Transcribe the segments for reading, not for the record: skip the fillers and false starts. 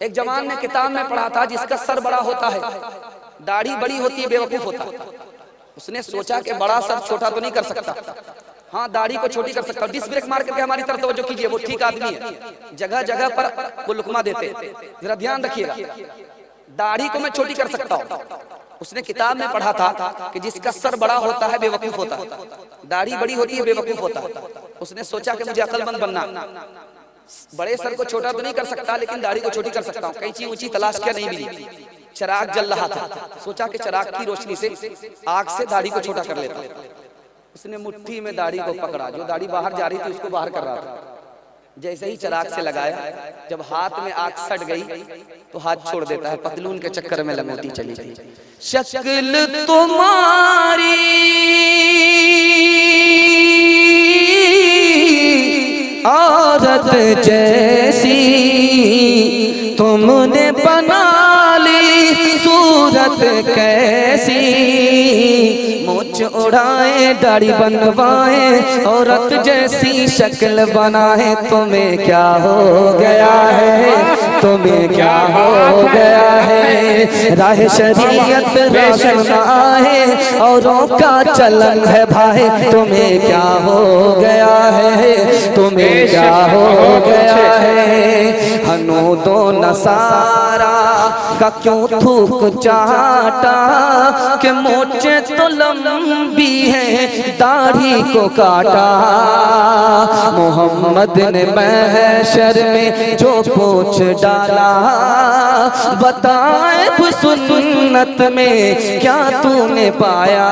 एक जवान ने किताब में पढ़ा था जिसका सर बड़ा होता है, दाढ़ी बड़ी होती है, बेवकूफ होता है। उसने सोचा कि बड़ा सर छोटा तो नहीं कर सकता, हाँ दाढ़ी को छोटी कर सकता हूं। डिस्क ब्रेक मार करके हमारी तरफ तवज्जो कीजिए, वो ठीक आदमी है, जगह जगह पर वो लुकमा देते, जरा ध्यान रखिएगा। दाढ़ी को मैं छोटी कर सकता हूँ। उसने किताब में पढ़ा था कि जिसका सर बड़ा होता है बेवकूफ होता है, दाढ़ी बड़ी होती है बेवकूफ होता है। उसने सोचा कि मुझे अक्लमंद बनना, बड़े सर को छोटा तो नहीं कर सकता लेकिन दाढ़ी को छोटी कर सकता हूँ। कैंची ऊंची तलाश किया, नहीं मिली। चिराग जल रहा था, सोचा कि चिराग की रोशनी से आग से दाढ़ी को छोटा कर लेता। उसने मुट्ठी में दाढ़ी को पकड़ा, जो दाढ़ी बाहर जा रही थी उसको बाहर कर रहा था। जैसे ही चिराग से लगाया, जब हाथ में आग सट गई तो हाथ छोड़ देता है, पतलून के चक्कर में लंगोटी चली गई। शक्ल तुम्हारी औरत जैसी, तुमने बना ली सूरत कैसी, मूंछ उड़ाए दाढ़ी बनवाए औरत जैसी शक्ल बनाए। तुम्हें क्या हो गया है, तुम्हें क्या हो गया है, राह शरीयत रोशना है औरों का चलन है भाई। तुम्हें क्या हो गया है, तुम्हें क्या हो गया है, हनो दो नसारा का क्यों थूक चाटा, कि मोचे तो लंबी है दाढ़ी को काटा। मोहम्मद ने महशर में जो पूछ डाला, बताए सुन्नत में क्या तूने पाया।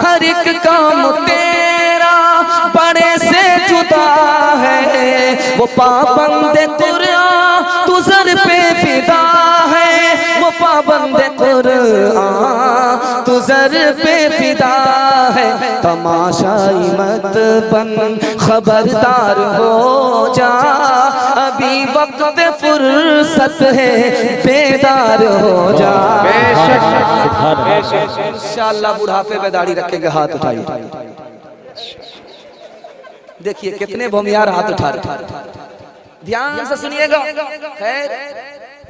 हर एक काम तेरा बड़े से जुदा है, वो पाबंद कुरान तू सर पे फिदा है, वो पाबंद कुरान तू सर पे फिदा है। तमाशाई मत बन, खबरदार हो जा, अभी वक्त फुर्सत है, बेदार हो जा। इंशाअल्लाह बुढ़ापे में दाढ़ी रखेंगे, हाथ उठाइए। देखिए कितने भूमियार हाथ उठा रहे, ध्यान से सुनिएगा।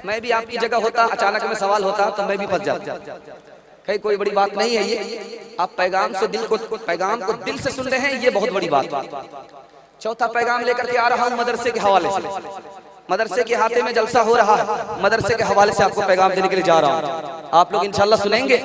मैं भी आपकी जगह होता, अचानक में सवाल होता तो मैं भी फंस जाता। कोई बड़ी बात नहीं है ये, आप पैगाम से दिल को, पैगाम को दिल से सुन रहे हैं, ये बहुत बड़ी बात। चौथा पैगाम लेकर के आ रहा हूँ मदरसे के हवाले से। मदरसे के हाथे में जलसा हो रहा है, मदरसे के हवाले से आपको पैगाम देने के लिए जा रहा हूँ। आप लोग इंशाअल्लाह सुनेंगे।